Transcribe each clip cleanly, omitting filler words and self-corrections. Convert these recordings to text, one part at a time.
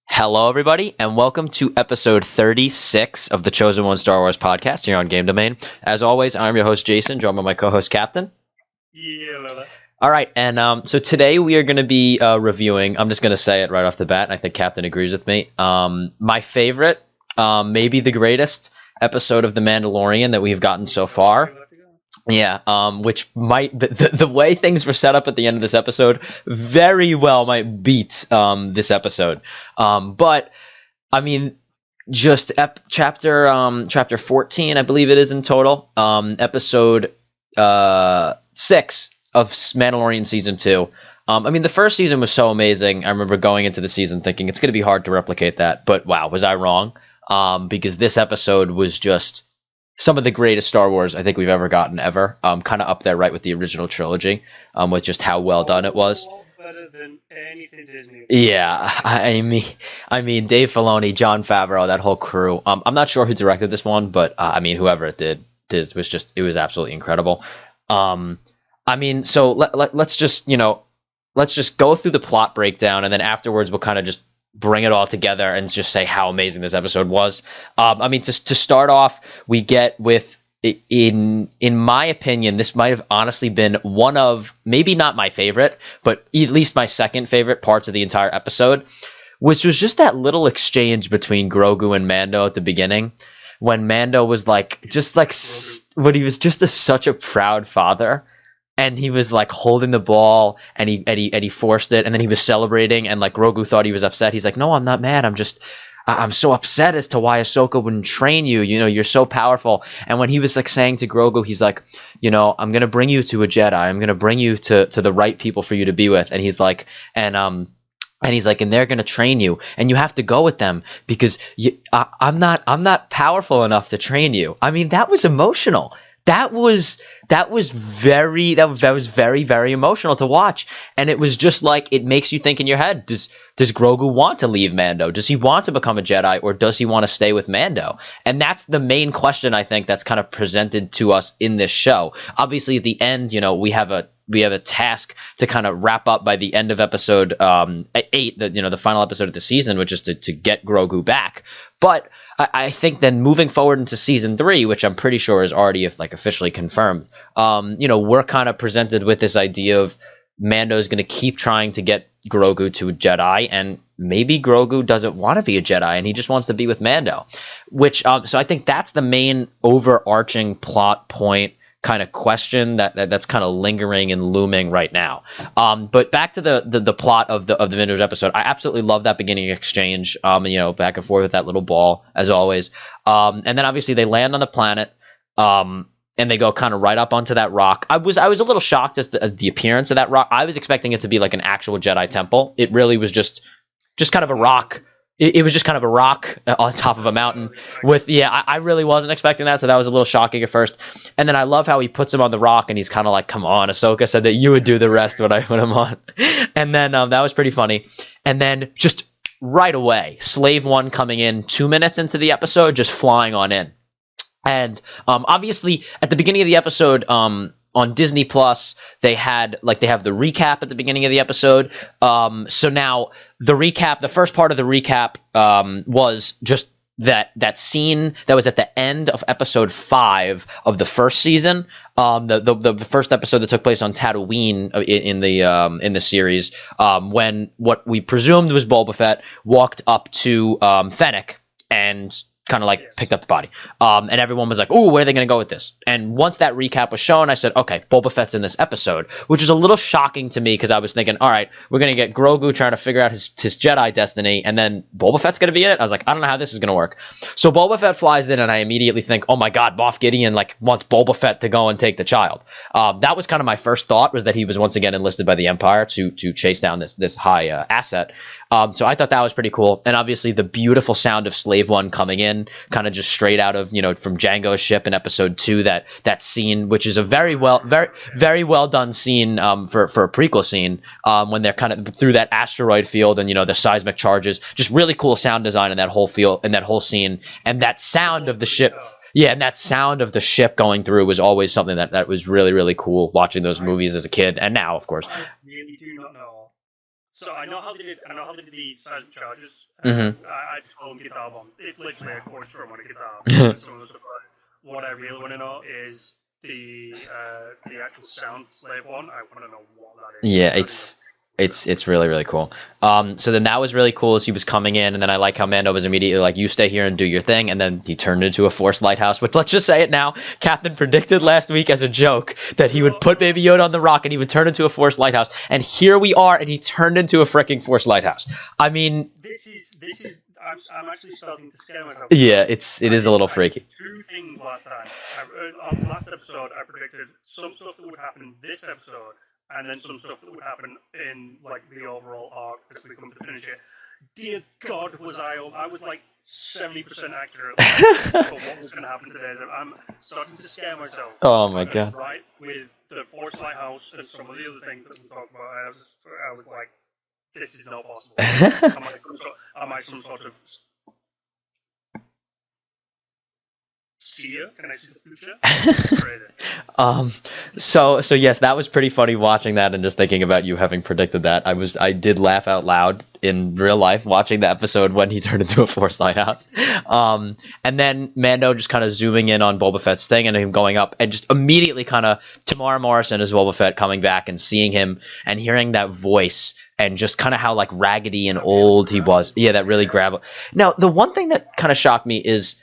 Hello, everybody, and welcome to episode 36 of the Chosen One Star Wars podcast here on Game Domain. As always, I'm your host, Jason, joined by my co-host, Captain. Yeah, Lola. All right, and so today we are going to be reviewing, I'm just going to say it right off the bat, and I think Captain agrees with me, my favorite, maybe the greatest episode of The Mandalorian that we've gotten so far. Yeah, which might the way things were set up at the end of this episode very well might beat this episode. But I mean, just chapter 14, I believe it is in total. Episode 6 of Mandalorian season 2. I mean, the first season was so amazing. I remember going into the season thinking it's going to be hard to replicate that. But wow, was I wrong? Because this episode was just some of the greatest Star Wars I think we've ever gotten ever. Kind of up there right with the original trilogy, with just how well done it was. Better than anything Disney. Yeah, I mean, Dave Filoni, Jon Favreau, that whole crew. I'm not sure who directed this one, but I mean, whoever it did it was absolutely incredible. I mean, so let's just go through the plot breakdown, and then afterwards we'll kind of just bring it all together and just say how amazing this episode was. I mean, to start off, we get with, in my opinion, this might have honestly been one of, maybe not my favorite, but at least my second favorite parts of the entire episode, which was just that little exchange between Grogu and Mando at the beginning, when Mando was when he was just such a proud father. And he was like holding the ball, and he forced it, and then he was celebrating, and like Grogu thought he was upset. He's like, "No, I'm not mad. I'm so upset as to why Ahsoka wouldn't train you. You know, you're so powerful." And when he was like saying to Grogu, he's like, "I'm gonna bring you to a Jedi. I'm gonna bring you to the right people for you to be with." And he's like, and he's like, and they're gonna train you, and you have to go with them because I'm not powerful enough to train you. I mean, that was emotional. That was very, very emotional to watch. And it was just like, it makes you think in your head, does Grogu want to leave Mando? Does he want to become a Jedi, or does he want to stay with Mando? And that's the main question, I think, that's kind of presented to us in this show. Obviously, at the end, we have a task to kind of wrap up by the end of episode 8, the final episode of the season, which is to get Grogu back. But I think then moving forward into season 3, which I'm pretty sure is already officially confirmed, we're kind of presented with this idea of Mando's going to keep trying to get Grogu to a Jedi, and maybe Grogu doesn't want to be a Jedi and he just wants to be with Mando, which so I think that's the main overarching plot point kind of question that's kind of lingering and looming right now. But back to the plot of the Mando's episode, I absolutely love that beginning exchange. Back and forth with that little ball as always. And then obviously they land on the planet. And they go kind of right up onto that rock. I was a little shocked at the appearance of that rock. I was expecting it to be like an actual Jedi temple. It really was just kind of a rock. It was just kind of a rock on top of a mountain with, I really wasn't expecting that. So that was a little shocking at first. And then I love how he puts him on the rock and he's kind of like, come on, Ahsoka said that you would do the rest when I put him on. And then that was pretty funny. And then just right away, Slave One coming in 2 minutes into the episode, just flying on in. And obviously at the beginning of the episode, on Disney Plus, they have the recap at the beginning of the episode. So now the first part of the recap was just that scene that was at the end of episode 5 of the first season. The first episode that took place on Tatooine in the series, when what we presumed was Boba Fett walked up to Fennec and kind of picked up the body. And everyone was like, "Ooh, where are they going to go with this?" And once that recap was shown, I said, okay, Boba Fett's in this episode, which is a little shocking to me because I was thinking, all right, we're going to get Grogu trying to figure out his Jedi destiny, and then Boba Fett's going to be in it. I was like, I don't know how this is going to work. So Boba Fett flies in, and I immediately think, oh my God, Moff Gideon wants Boba Fett to go and take the child. That was kind of my first thought, was that he was once again enlisted by the Empire to chase down this high asset. So I thought that was pretty cool. And obviously the beautiful sound of Slave One coming in, kind of just straight out of, from Jango's ship in episode 2, that scene, which is a very well done scene for a prequel scene, when they're kind of through that asteroid field and, the seismic charges, just really cool sound design in that whole field, in that whole scene. And that sound of the ship. Yeah, and that sound of the ship going through was always something that was really, really cool watching those movies as a kid, and now, of course. I really do not know So I know how they did. I know how they did the silent charges. Mm-hmm. I just call them guitar bombs. It's literally a chord strum on a guitar. Some of the stuff what I really want to know is the actual sound slave one. I want to know what that is. Yeah, it's really, really cool. So then that was really cool as he was coming in, and then I like how Mando was immediately like, you stay here and do your thing, and then he turned into a Force lighthouse, which, let's just say it now, Captain predicted last week as a joke that he would put Baby Yoda on the rock and he would turn into a Force lighthouse, and here we are, and he turned into a freaking Force lighthouse. I mean, this is I'm actually starting to scare myself. Yeah, it is a little freaky. Two things last time. On last episode, I predicted some stuff that would happen this episode, and then some stuff that would happen in like the overall arc as we come to finish it. Dear God, was I was like 70% accurate for what was going to happen today. I'm starting to scare myself. Oh my God! Right, with the Force Lighthouse and some of the other things that we talked about, I was like, this is not possible. Am I some sort of seer? Can I see the future? So yes, that was pretty funny watching that and just thinking about you having predicted that. I did laugh out loud in real life watching the episode when he turned into a Force lighthouse. And then Mando just kind of zooming in on Boba Fett's thing and him going up and just immediately kind of Tamara Morrison as Boba Fett coming back and seeing him and hearing that voice and just kind of how like raggedy and old he was. Yeah, that really grabbed. Now, the one thing that kind of shocked me is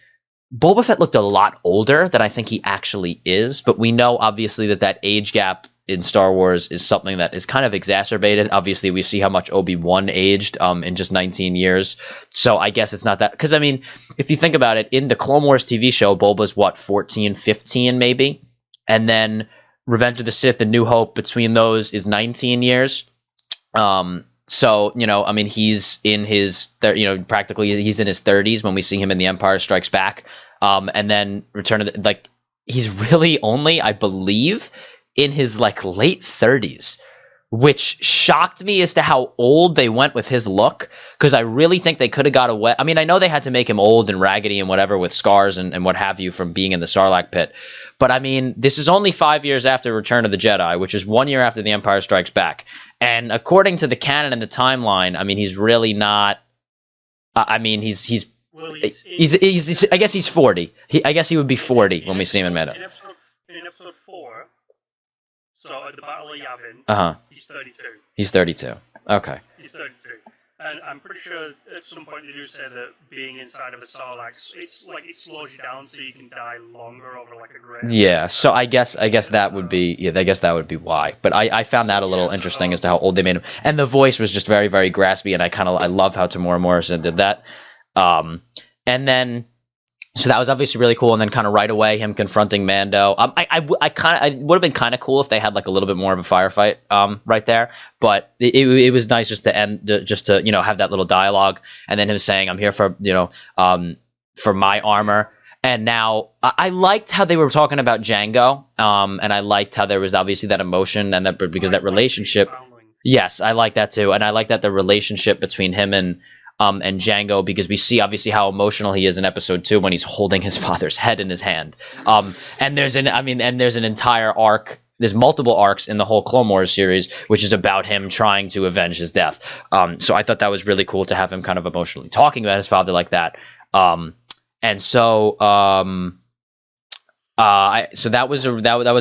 Boba Fett looked a lot older than I think he actually is, but we know obviously that age gap in Star Wars is something that is kind of exacerbated. Obviously, we see how much Obi-Wan aged in just 19 years. So I guess it's not that, because I mean, if you think about it, in the Clone Wars TV show, Boba's what, 14, 15 maybe? And then Revenge of the Sith and New Hope, between those is 19 years. So, I mean, he's in his, practically he's in his 30s when we see him in The Empire Strikes Back. And then he's really only, I believe, in his late 30s, which shocked me as to how old they went with his look, because I really think they could have got away. I mean, I know they had to make him old and raggedy and whatever with scars and what have you from being in the Sarlacc pit. But I mean, this is only 5 years after Return of the Jedi, which is 1 year after The Empire Strikes Back. And according to the canon and the timeline, I mean, he's really not. I mean, he's I guess he's 40. I guess he would be 40 when we see him in Mando. In episode 4, so at the Battle of Yavin, he's 32. He's 32. Okay. He's 32. And I'm pretty sure at some point they do say that being inside of a Sarlacc, it slows you down so you can die longer over a grave. Yeah, so I guess that would be why. But I found that a little interesting as to how old they made him. And the voice was just very, very graspy, and I love how Tamora Morrison did that. And then so that was obviously really cool, and then kind of right away him confronting Mando. I would have been kind of cool if they had a little bit more of a firefight right there, but it was nice just to have that little dialogue, and then him saying, "I'm here for for my armor." And now I liked how they were talking about Django, and I liked how there was obviously that emotion and that because that relationship. Yes, I like that too, and I like that the relationship between him and Django, because we see obviously how emotional he is in episode 2 when he's holding his father's head in his hand. And there's an entire arc. There's multiple arcs in the whole Clone Wars series, which is about him trying to avenge his death. So I thought that was really cool to have him kind of emotionally talking about his father like that. So that was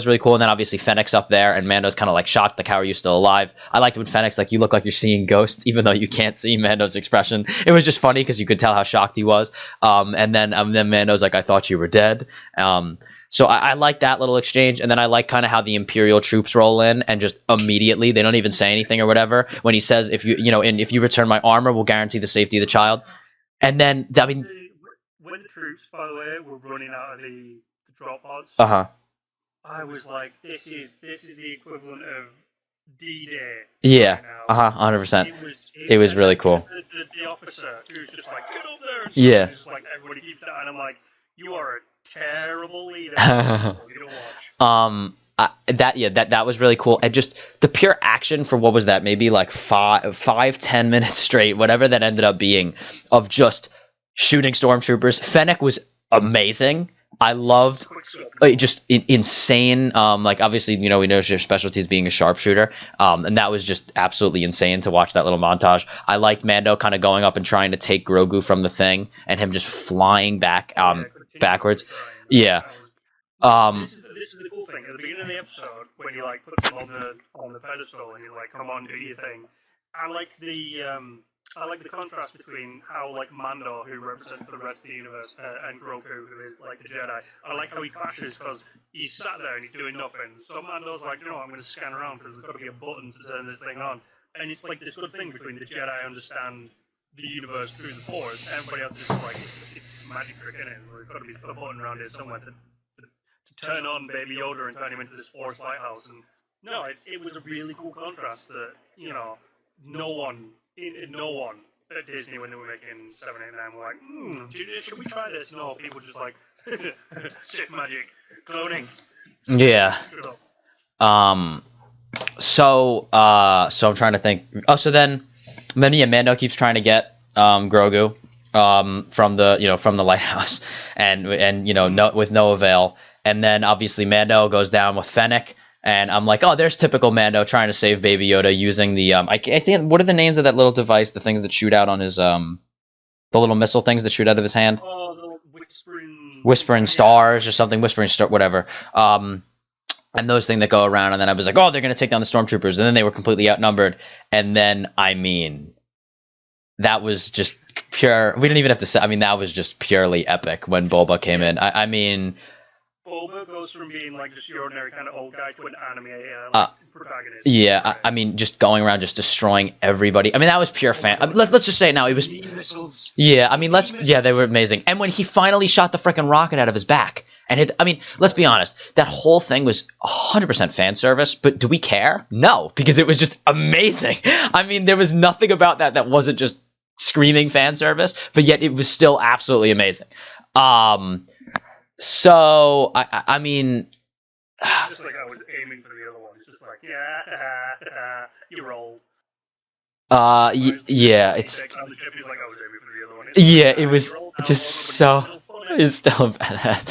really cool, and then obviously Fennec's up there, and Mando's kind of shocked, how are you still alive? I liked when Fennec's you look like you're seeing ghosts, even though you can't see Mando's expression. It was just funny because you could tell how shocked he was. And then Mando's I thought you were dead. So I like that little exchange, and then I like kind of how the Imperial troops roll in and just immediately they don't even say anything or whatever when he says if you return my armor, we'll guarantee the safety of the child. And then when the troops, by the way, were running out of the drop pods. I was like, this is the equivalent of D-Day. Yeah. 100%. It was really cool. The officer who's just get up there. And yeah. Just everybody keeps that, and I'm like, you are a terrible leader. You don't watch. That was really cool, and just the pure action for what was that? Maybe 5-10 minutes straight, whatever that ended up being, of just shooting stormtroopers. Fennec was amazing. I loved Quick scope. just insane. Like obviously, we know your specialty is being a sharpshooter. And that was just absolutely insane to watch that little montage. I liked Mando kind of going up and trying to take Grogu from the thing, and him just flying back backwards. Trying. Yeah. That was, Um. this is the cool thing. At the beginning of the episode, when he like puts him on the pedestal and you're like, "Come on, do your thing." I like the contrast between how like Mando, who represents the rest of the universe, and Grogu, who is like the Jedi. I like how he clashes because he's sat there and he's doing nothing. So Mando's like, I'm going to scan around because there's got to be a button to turn this thing on. And it's like this good thing between the Jedi understand the universe through the Force. Everybody else is like, it's magic trick in it. There's got to be a button around here somewhere to turn on Baby Yoda and turn him into this Force lighthouse. And no, it was a really cool contrast that no one at Disney when they were making 7, 8, 9 were like, should we try this? No, people just like Sith magic, cloning. Yeah. So I'm trying to think. Oh, so then yeah, Mando keeps trying to get Grogu from the lighthouse, and with no avail. And then obviously Mando goes down with Fennec, and I'm like, oh, there's typical Mando trying to save Baby Yoda using the I think, what are the names of that little device, the things that shoot out on his the little missile things that shoot out of his hand? Oh, the whispering stars or something, whispering star, whatever. And those things that go around, and then I was like, oh, they're gonna take down the stormtroopers, and then they were completely outnumbered, and then that was just pure. We didn't even have to say. That was just purely epic when Boba came in. Boba goes from being like just your ordinary kind of old guy to an anime protagonist. Yeah, right? Just going around, just destroying everybody. That was pure fan. Let's just say it now. It was. Yeah, they were amazing. And when he finally shot the freaking rocket out of his back, and let's be honest, that whole thing was 100% fan service. But do we care? No, because it was just amazing. There was nothing about that wasn't just screaming fan service, but yet it was still absolutely amazing. So just like I was aiming for the other one. It's just like, you roll. Yeah, it's. Yeah, it was just so. It's still badass.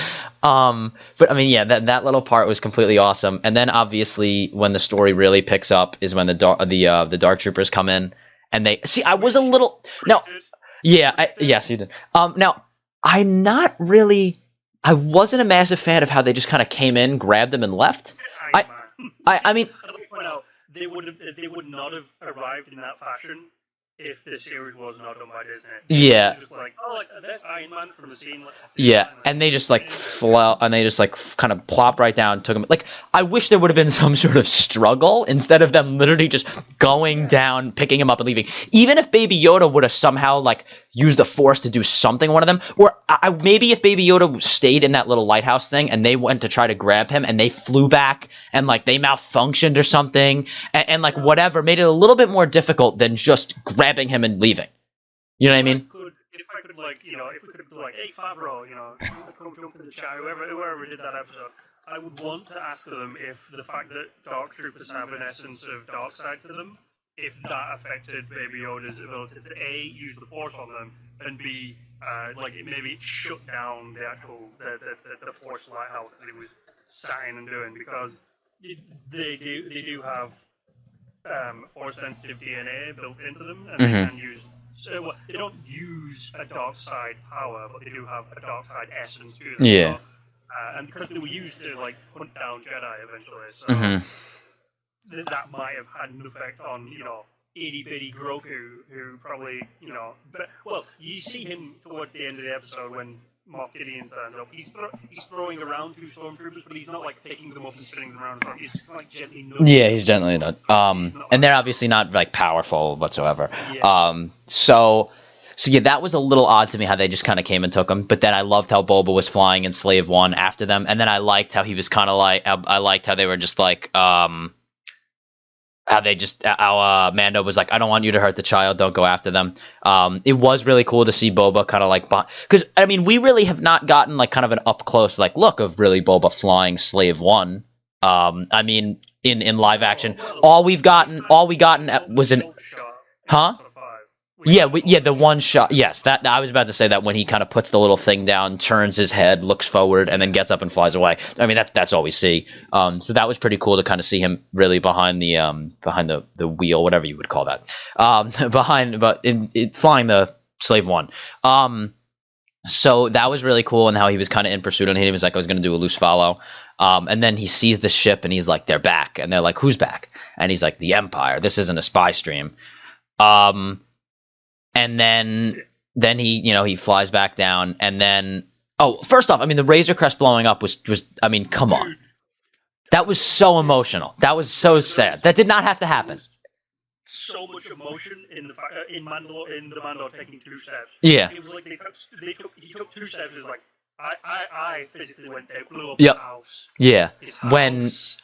But yeah, that little part was completely awesome. And then obviously when the story really picks up is when the Dark Troopers come in, and they see. I was a little now. Yeah, yes, you did. Now I wasn't a massive fan of how they just kind of came in, grabbed them, and left. They would not have arrived in that fashion if the series was not done by Disney. Yeah. Just like, that's Iron Man from the scene. Yeah, and they just fell, and they just kind of plopped right down, took them. I wish there would have been some sort of struggle instead of them literally just going down, picking him up, and leaving. Even if Baby Yoda would have somehow used the Force to do something, one of them, or maybe if Baby Yoda stayed in that little lighthouse thing and they went to try to grab him and they flew back and they malfunctioned or something, and whatever, made it a little bit more difficult than just grabbing him and leaving. You know what I mean? If we could hey Favreau, come jump in the chat, whoever did that episode, I would want to ask them if the fact that Dark Troopers have an essence of dark side to them, if that affected Baby Yoda's ability to A, use the Force on them, and B, maybe it shut down the actual the Force lighthouse that he was sat in and doing, because they do have Force sensitive DNA built into them, and they can use. So they don't use a dark side power, but they do have a dark side essence to them. Yeah. So, and because they were used to hunt down Jedi eventually, so that might have had an effect on itty bitty Grogu, who probably you see him towards the end of the episode when Moff Gideon turns up. He's throwing around 2 stormtroopers, but he's not picking them up and spinning them around. He's gently nudging. Yeah, he's gently not. And they're obviously not powerful whatsoever. Yeah. So yeah, that was a little odd to me how they just kind of came and took them. But then I loved how Boba was flying in Slave 1 after them, and then I liked how he was kind of I liked how they were just how Mando was I don't want you to hurt the child, don't go after them. It was really cool to see Boba kind of because we really have not gotten kind of an up close look of really Boba flying Slave 1. In live action, all we gotten was an Yeah, the one shot. Yes, that I was about to say that when he kind of puts the little thing down, turns his head, looks forward, and then gets up and flies away. I mean, that's all we see. So that was pretty cool to kind of see him really behind the wheel, whatever you would call that. Flying the Slave One. So that was really cool, and how he was kind of in pursuit, and he was like, I was going to do a loose follow. And then he sees the ship, and he's like, they're back, and they're like, who's back? And he's like, the Empire. This isn't a spy stream. And then he flies back down, and then first off, I mean, the Razor Crest blowing up was I mean, come on, that was so emotional. That was so sad. That did not have to happen. So much emotion in the Mandalore taking 2 steps. Yeah, it was like he took 2 steps. It was like I physically went there, blew up yep. his house. Yeah, his house.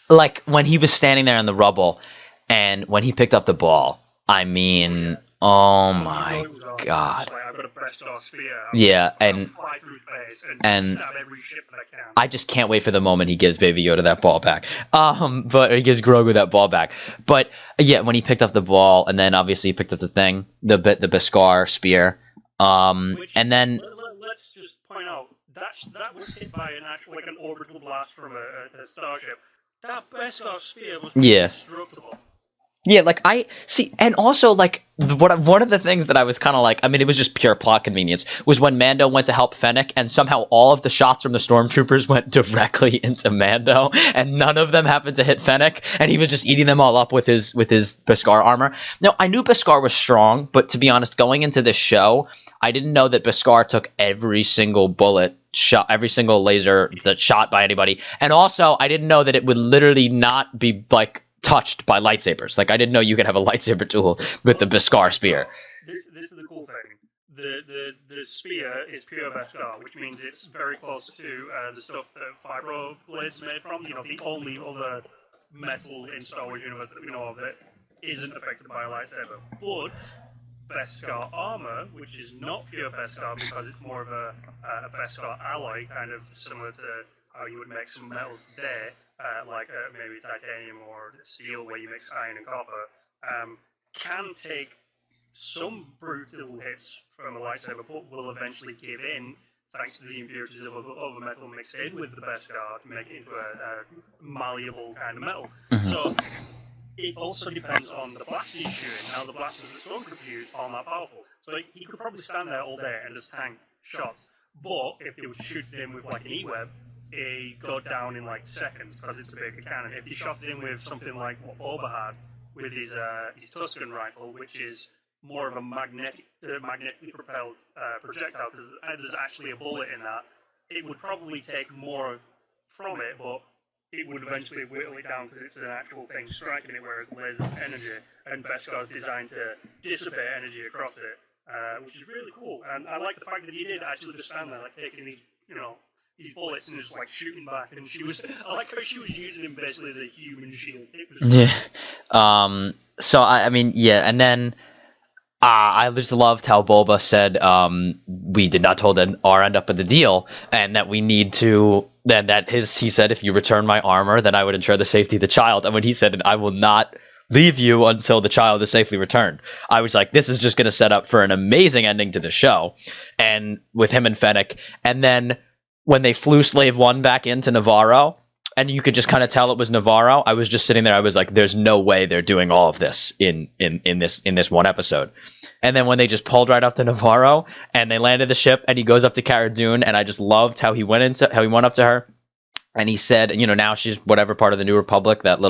when he was standing there in the rubble, and when he picked up the ball, I mean. Oh my god! Like, I've got a breaststar spear. Yeah, and fly through space and stab every ship that I can. I just can't wait for the moment he gives Baby Yoda that ball back. But he gives Grogu that ball back. But yeah, when he picked up the ball, and then obviously he picked up the thing, the Beskar spear. And then let's just point out that was hit by an orbital blast from a starship. That Beskar spear was indestructible. Yeah, like I see, and also like one of the things that I was kind of like, I mean, it was just pure plot convenience, was when Mando went to help Fennec, and somehow all of the shots from the stormtroopers went directly into Mando, and none of them happened to hit Fennec, and he was just eating them all up with his Beskar armor. Now, I knew Beskar was strong, but to be honest, going into this show, I didn't know that Beskar took every single bullet shot, every single laser that's shot by anybody, and also I didn't know that it would literally not be like touched by lightsabers. Like, I didn't know you could have a lightsaber tool with the Beskar spear. This is the cool thing. The spear is pure Beskar, which means it's very close to the stuff that Fibro Blade's made from. You know, the only other metal in Star Wars universe that we know of that isn't affected by a lightsaber. But Beskar armor, which is not pure Beskar because it's more of a Beskar alloy, kind of similar to how you would make some metals today, like maybe titanium or steel, where you mix iron and copper, can take some brutal hits from a lightsaber, but will eventually give in thanks to the impurities of other metal mixed in with the Beskar to make it into a malleable kind of metal. Mm-hmm. So it also depends on the blaster he's shooting. Now, the blasters that Stormtroopers use aren't that powerful, so he could probably stand there all day and just tank shots. But if they were shooting him with like an E-web, it go down in like seconds because it's a bigger cannon. If he shot it in with something like what Boba had with his Tusken rifle, which is more of a magnetically propelled projectile, because there's actually a bullet in that, it would probably take more from it, but it would eventually whittle it down because it's an actual thing striking it, whereas lasers energy, and Beskar is designed to dissipate energy across it, which is really cool. And I like the fact that he did actually just stand there, like taking these, these bullets and just like shooting back. And I like how she was using him basically as a human shield. It was yeah. So I mean, yeah, and then I just loved how Boba said, we did not hold our end up of the deal, and that we need to. He said, if you return my armor, then I would ensure the safety of the child. And when he said, I will not leave you until the child is safely returned, I was like, this is just going to set up for an amazing ending to the show, and with him and Fennec. And then when they flew Slave One back into Navarro, and you could just kind of tell it was Navarro, I was just sitting there. I was like, "There's no way they're doing all of this in this one episode." And then when they just pulled right up to Navarro and they landed the ship, and he goes up to Cara Dune, and I just loved how he went up to her, and he said, now she's whatever part of the New Republic, that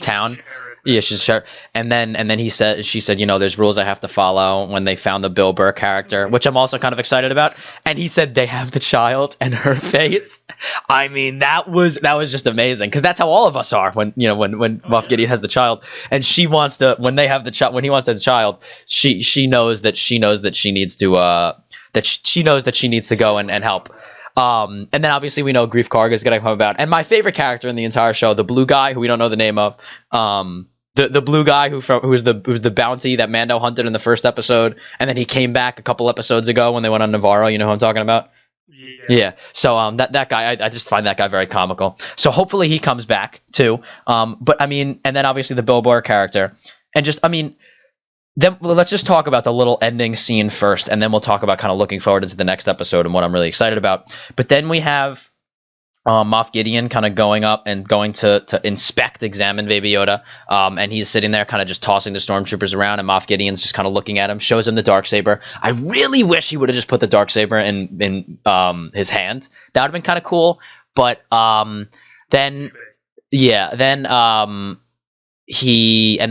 town. Yeah, she's sure. And then she said, there's rules I have to follow when they found the Bill Burr character, which I'm also kind of excited about. And he said they have the child and her face. I mean, that was just amazing, because that's how all of us are when Moff Gideon has the child, and she wants to, when he wants to have the child, she knows that she needs to go and help. And then obviously we know Grief Karga is going to come about, and my favorite character in the entire show, the blue guy who we don't know the name of, the blue guy who was the bounty that Mando hunted in the first episode, and then he came back a couple episodes ago when they went on Navarro. You know who I'm talking about? Yeah. So that guy, I just find that guy very comical. So hopefully he comes back too. But I mean, and then obviously the Bill Burr character, and just, I mean, then well, let's just talk about the little ending scene first, and then we'll talk about kind of looking forward into the next episode and what I'm really excited about. But then we have Moff Gideon kind of going up and going to examine Baby Yoda, and he's sitting there kind of just tossing the stormtroopers around, and Moff Gideon's just kind of looking at him, shows him the Darksaber. I really wish he would have just put the Darksaber in his hand. That would have been kind of cool. But then yeah, then and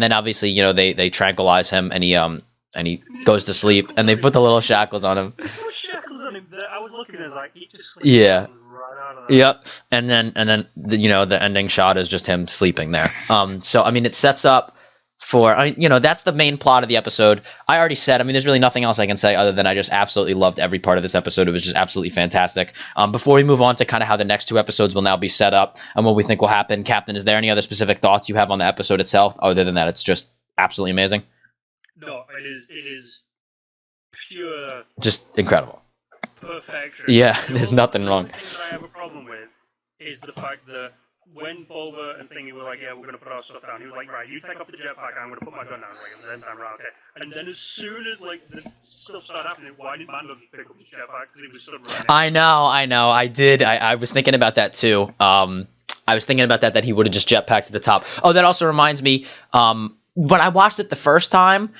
then obviously, you know, they tranquilize him, and he goes to sleep, and they put the little shackles on him. Shackles on him. I was looking at it like he just sleeps. Yeah. Right out of that. Yep. And then you know, the ending shot is just him sleeping there. So I mean, it sets up for, you know, that's the main plot of the episode. I already said, I mean, there's really nothing else I can say other than I just absolutely loved every part of this episode. It was just absolutely fantastic. Before we move on to kind of how the next two episodes will now be set up and what we think will happen, Captain, is there any other specific thoughts you have on the episode itself other than that it's just absolutely amazing? No, it is pure, just incredible, perfection. Yeah, there's nothing wrong. The thing that I have a problem with is the fact that when Boba and Thingy were like, yeah, we're going to put our stuff down, he was like, right, you take off the jetpack, I'm going to put my gun down. Like, and then I'm right, okay. And then as soon as, like, the stuff started happening, why didn't Mando just pick up his jetpack? Because he was stood running. I know. I did. I was thinking about that, too. I was thinking about that he would have just jetpacked to the top. Oh, that also reminds me, when I watched it the first time,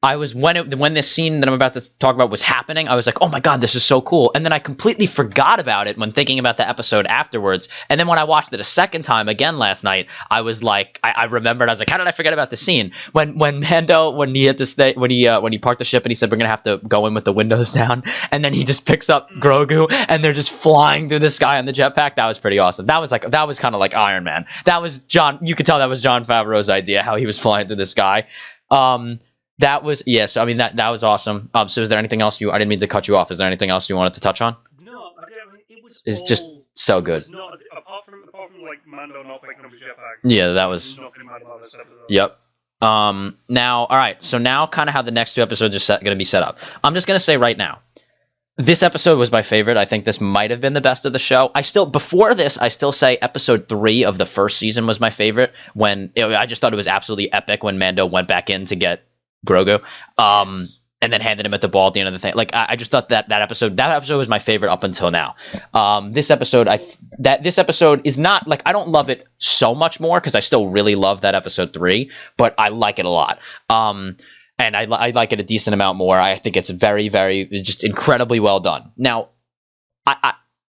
I was when this scene that I'm about to talk about was happening, I was like, oh my god, this is so cool. And then I completely forgot about it when thinking about the episode afterwards. And then when I watched it a second time again last night, I was like, I remembered. I was like, how did I forget about the scene when Mando, when he had to stay, when he parked the ship and he said we're gonna have to go in with the windows down, and then he just picks up Grogu and they're just flying through the sky on the jetpack. That was pretty awesome. That was kind of like Iron Man. That was John. You could tell that was Jon Favreau's idea, how he was flying through the sky. That was, yes. So, I mean, that was awesome. So is there anything else I didn't mean to cut you off. Is there anything else you wanted to touch on? No, it was. It's just so good. Apart from like Mando not picking up his jetpack. Yeah, that was. Nothing mad about this episode. Yep. Now, all right. So now, kind of how the next two episodes are going to be set up. I'm just going to say right now, this episode was my favorite. I think this might have been the best of the show. Before this, I still say episode 3 of the first season was my favorite. I just thought it was absolutely epic when Mando went back in to get Grogu, and then handed him at the ball at the end of the thing. Like, I just thought that episode was my favorite up until now. This episode is not, like, I don't love it so much more because I still really love that episode 3, but I like it a lot. And I like it a decent amount more. I think it's very, very, just incredibly well done. Now,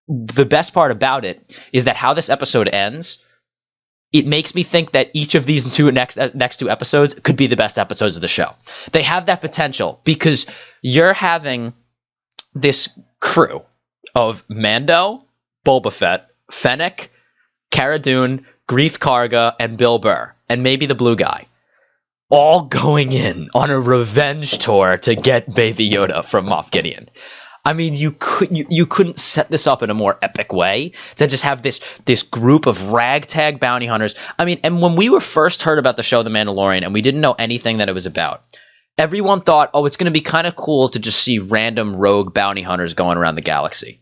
the best part about it is that how this episode ends, it makes me think that each of these next two episodes could be the best episodes of the show. They have that potential because you're having this crew of Mando, Boba Fett, Fennec, Cara Dune, Greef Karga, and Bill Burr, and maybe the blue guy, all going in on a revenge tour to get Baby Yoda from Moff Gideon. I mean, you couldn't set this up in a more epic way to just have this group of ragtag bounty hunters. I mean, and when we were first heard about the show The Mandalorian and we didn't know anything that it was about, everyone thought, oh, it's going to be kind of cool to just see random rogue bounty hunters going around the galaxy.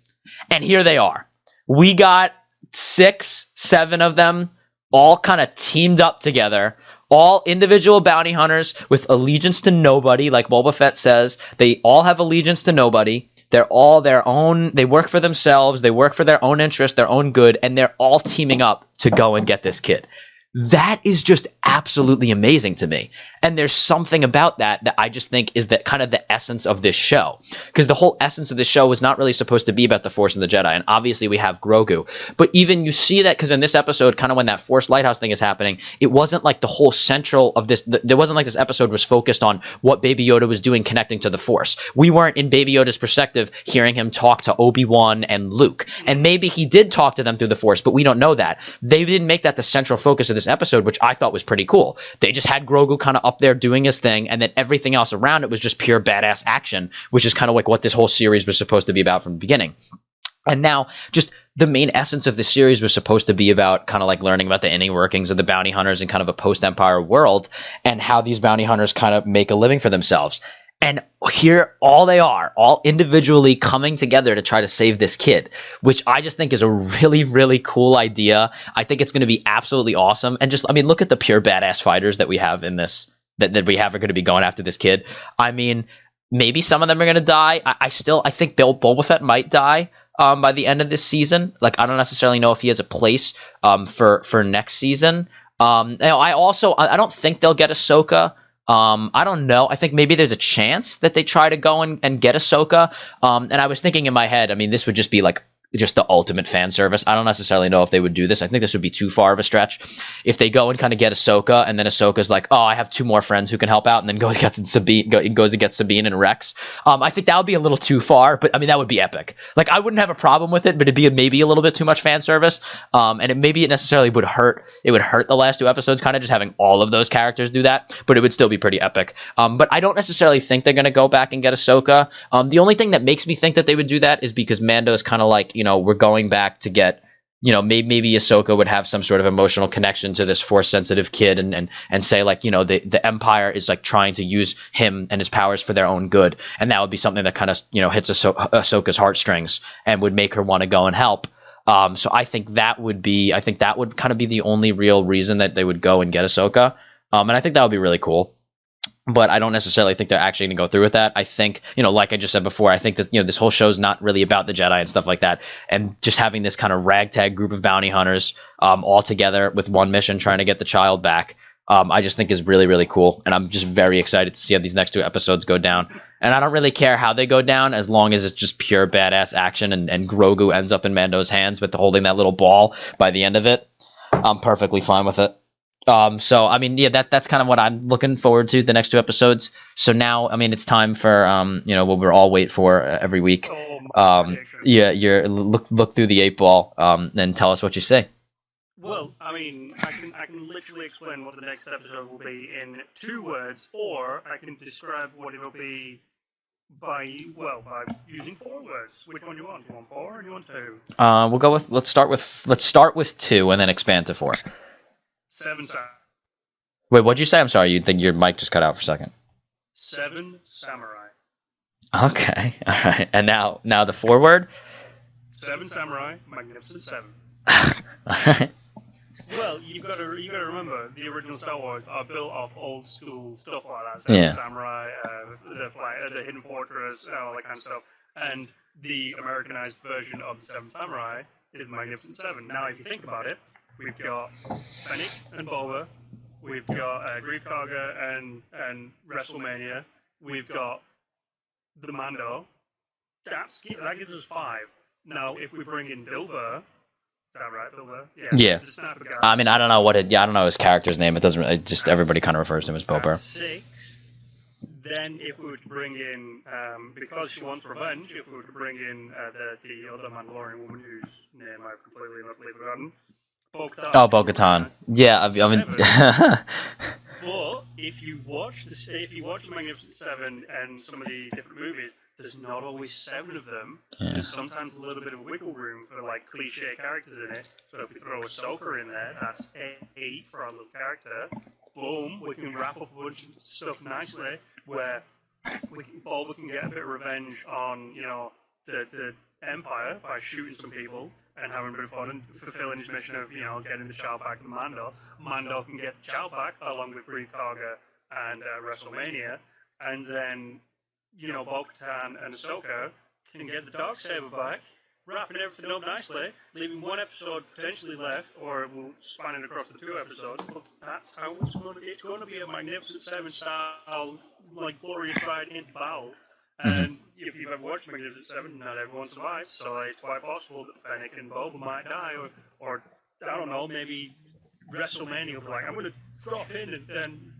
And here they are. We got 6, 7 of them all kind of teamed up together. All individual bounty hunters with allegiance to nobody, like Boba Fett says. They all have allegiance to nobody. They're all their own. They work for themselves. They work for their own interest, their own good, and they're all teaming up to go and get this kid. That is just absolutely amazing to me. And there's something about that I just think is that kind of the essence of this show. Because the whole essence of this show was not really supposed to be about the Force and the Jedi. And obviously we have Grogu. But even you see that because in this episode, kind of when that Force Lighthouse thing is happening, it wasn't like the whole central of this. There wasn't like this episode was focused on what Baby Yoda was doing connecting to the Force. We weren't in Baby Yoda's perspective hearing him talk to Obi-Wan and Luke. And maybe he did talk to them through the Force, but we don't know that. They didn't make that the central focus of this episode, which I thought was pretty cool. They just had Grogu kind of up there doing his thing, and then everything else around it was just pure badass action, which is kind of like what this whole series was supposed to be about from the beginning. And now, just the main essence of the series was supposed to be about kind of like learning about the inner workings of the bounty hunters in kind of a post-Empire world, and how these bounty hunters kind of make a living for themselves. And here, all they are, all individually coming together to try to save this kid, which I just think is a really, really cool idea. I think it's going to be absolutely awesome. And just, I mean, look at the pure badass fighters that we have in this that we have are going to be going after this kid. I mean, maybe some of them are going to die. I think Boba Fett might die by the end of this season. Like, I don't necessarily know if he has a place for next season. I don't think they'll get Ahsoka. I don't know. I think maybe there's a chance that they try to go and get Ahsoka. And I was thinking in my head, I mean, this would just be like just the ultimate fan service. I don't necessarily know if they would do this. I think this would be too far of a stretch. If they go and kind of get Ahsoka, and then Ahsoka's like, oh, I have 2 more friends who can help out, and then goes and gets Sabine and Rex. I think that would be a little too far, but I mean, that would be epic. Like, I wouldn't have a problem with it, but it'd be maybe a little bit too much fan service. And it necessarily would hurt. It would hurt the last 2 episodes, kind of just having all of those characters do that, but it would still be pretty epic. But I don't necessarily think they're going to go back and get Ahsoka. The only thing that makes me think that they would do that is because Mando's kind of like, we're going back to get, maybe Ahsoka would have some sort of emotional connection to this Force-sensitive kid and say, like, the Empire is like trying to use him and his powers for their own good, and that would be something that kind of hits Ahsoka's heartstrings and would make her want to go and help. So I think that would kind of be the only real reason that they would go and get Ahsoka, and I think that would be really cool. But I don't necessarily think they're actually going to go through with that. I think, like I just said before, I think that, this whole show is not really about the Jedi and stuff like that. And just having this kind of ragtag group of bounty hunters all together with one mission trying to get the child back, I just think is really, really cool. And I'm just very excited to see how these next 2 episodes go down. And I don't really care how they go down, as long as it's just pure badass action and Grogu ends up in Mando's hands with holding that little ball by the end of it. I'm perfectly fine with it. So I mean, yeah, that's kind of what I'm looking forward to, the next 2 episodes. So now, I mean, it's time for what we're all wait for every week. You're look through the 8 ball, and tell us what you say. Well, I mean, I can literally explain what the next episode will be in 2 words, or I can describe what it will be by using 4 words. Which one do you want? Do you want 4 or do you want 2? We'll go with let's start with 2 and then expand to 4. 7 samurai. Wait, what'd you say? I'm sorry. You think your mic just cut out for a second. 7 samurai. Okay, all right. And now the 4 word. 7 samurai, magnificent 7. All right. Well, you gotta remember, the original Star Wars are built off old school stuff like that. 7 samurai, the Hidden Fortress, all that kind of stuff. And the Americanized version of the 7 samurai is Magnificent 7. Now, if you think about it, we've got Fennec and Boba. We've got Greef Karga and WrestleMania. We've got the Mando. That gives us 5. Now, if we bring in Bill Burr, is that right, Bill Burr? Yeah. I mean, I don't know I don't know his character's name. It doesn't really, just everybody kind of refers to him as Bill Burr. 6. Then, if we were to bring in, because she wants revenge, if we were to bring in the other Mandalorian woman whose name I've completely and utterly forgotten. Bo-Katan. Oh, Bo-Katan. Yeah, I mean. But if you watch the Magnificent 7 and some of the different movies, there's not always 7 of them. Yeah. There's sometimes a little bit of wiggle room for like cliche characters in it. So if we throw Ahsoka in there, that's 8 for our little character. Boom, we can wrap up a bunch of stuff nicely where Boba can get a bit of revenge on the Empire by shooting some people and having a bit of fun and fulfilling his mission of getting the child back to Mando. Mando can get the child back along with Greef Karga and WrestleMania, and then Bo-Katan and Ahsoka can get the Darksaber back, wrapping everything up nicely, leaving 1 episode potentially left, or we'll span it across the 2 episodes. But that's how it's going to be a Magnificent 7 style, like glorious ride into battle. And if you've ever watched Magnificent 7, not everyone survives, so it's quite possible that Fennec and Boba might die, or I don't know, maybe WrestleMania will be like, I'm going to drop in, and then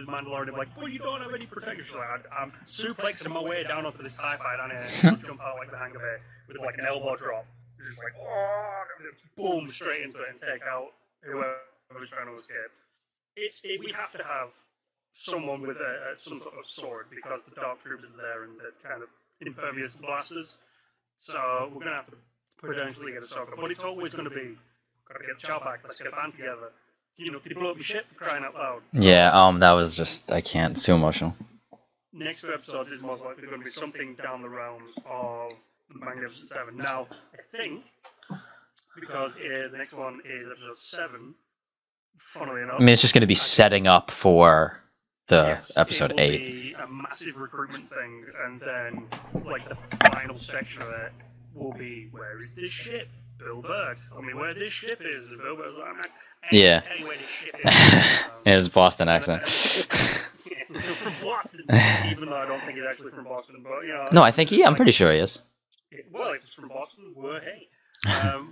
Mandalorian will be like, well, you don't have any protection. So I'm suplexing my way down onto this TIE fight, and jump out like the hangar bay with like an elbow drop. It's just like, boom, straight into it and take out whoever's trying to escape. We have to have someone with some sort of sword, because the Dark Troopers are there and they're kind of impervious to blasters. So we're going to have to potentially get Ahsoka. But it's always going to be, got to get the child back, let's get a band together. They blow up your shit for crying out loud. Yeah, that was just, I can't, it's too emotional. Next 2 episodes is most likely going to be something down the realms of the Magnificent 7. Now, I think, because the next one is episode 7, funnily enough. I mean, it's just going to be setting up for Yes, episode it will 8. be a massive recruitment thing, and then like the final section of it will be, where is this ship? Bill Bird. Tell me where this ship is. And Bill Bird's like, I'm not Yeah. tell you where this ship is. Yeah, his Boston And accent. from Boston, even though I don't think he's actually from Boston, but you know. No, I think I'm pretty sure he is. Well, if it's from Boston, well, hey.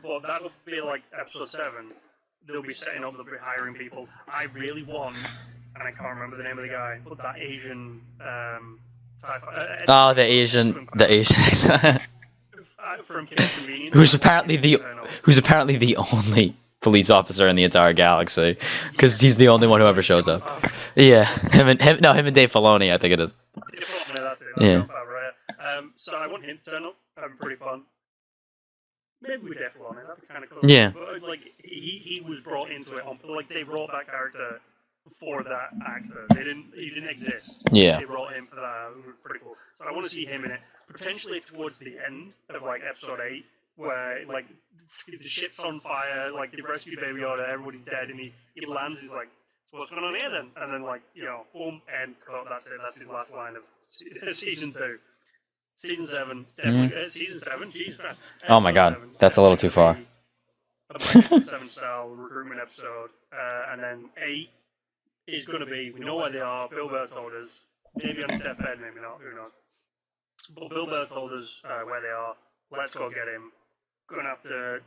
But that'll be like episode 7. They'll be setting up, they'll be hiring people. I really want, and I can't remember the name of the guy, but that Asian. Oh, the Asian accent. From Kim's Convenience. who's apparently the only police officer in the entire galaxy, because he's the only one who ever shows up. Yeah, him and Dave Filoni, I think it is. Dave Filoni, that's it. Yeah. So I want him to turn up. That'd be pretty fun. Maybe we Dave Filoni. That'd be kind of cool. Yeah. But like he was brought into it. Like they brought that character for that actor. He didn't exist. Yeah. They brought him for that. It was pretty cool. So I want to see him in it. Potentially towards the end of like episode 8, where like the ship's on fire, like they've rescued Baby Yoda, everybody's dead, and he lands. He's like, "So what's going on here then?" And then like boom, end cut. That's it. That's his last line of season 2. Season 7, definitely. Season 7, jeez, man. Oh my God, that's a little too far. A 7 style recruitment episode, and then 8 is going to be. We know where they are. Bill Burr told us. Maybe on his deathbed, maybe not. Who knows? But Bill Burr told us where they are. Let's go get him. Gonna have to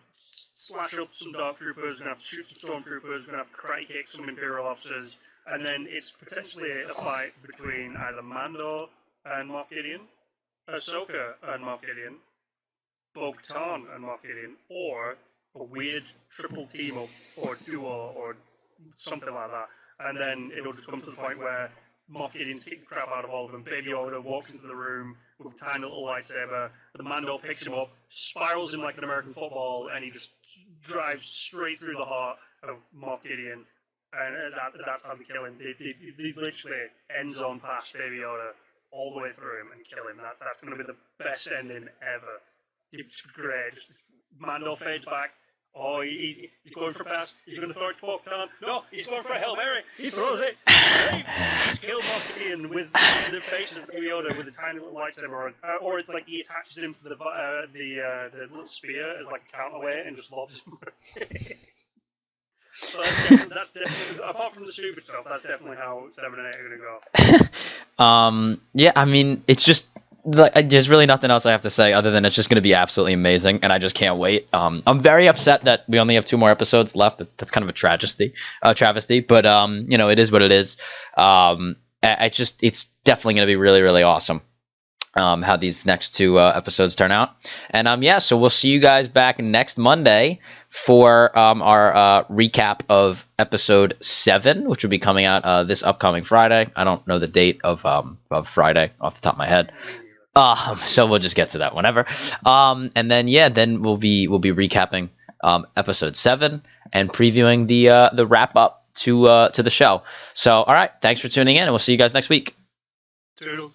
slash up some Dark Troopers. Gonna have to shoot some Stormtroopers. Gonna have to karate kick some Imperial officers. And then it's potentially a fight between either Mando and Moff Gideon, Ahsoka and Moff Gideon, Bo-Katan and Moff Gideon, or a weird triple team up or duo or something like that. And then it'll just come to the point where Moff Gideon's kicked the crap out of all of them. Baby Yoda walks into the room with a tiny little lightsaber. The Mando picks him up, spirals him like an American football, and he just drives straight through the heart of Moff Gideon. And that's how they kill him. They literally end zone past Baby Yoda all the way through him and kill him. That's going to be the best ending ever. It's great. Mando fades back. Oh, he's going for a pass. He's going to throw it to Bo-Katan. No, he's going for a Hail Mary. He throws it. He's killed Moff Gideon with the face of Baby Yoda with a tiny little lightsaber, or it's like he attaches him to the little spear as like a counterweight and just lobs him. So that's definitely, apart from the stupid stuff, that's definitely how 7 and 8 are going to go. Yeah, I mean, it's just like, there's really nothing else I have to say other than it's just going to be absolutely amazing, and I just can't wait. I'm very upset that we only have 2 more episodes left. That's kind of a travesty, but it is what it is. It's definitely going to be really, really awesome. How these next 2 episodes turn out. And so we'll see you guys back next Monday for our recap of episode 7, which will be coming out this upcoming Friday. I don't know the date of Friday off the top of my head. So we'll just get to that whenever. And then we'll be recapping episode 7 and previewing the wrap up to the show. So all right, thanks for tuning in, and we'll see you guys next week. Toodles.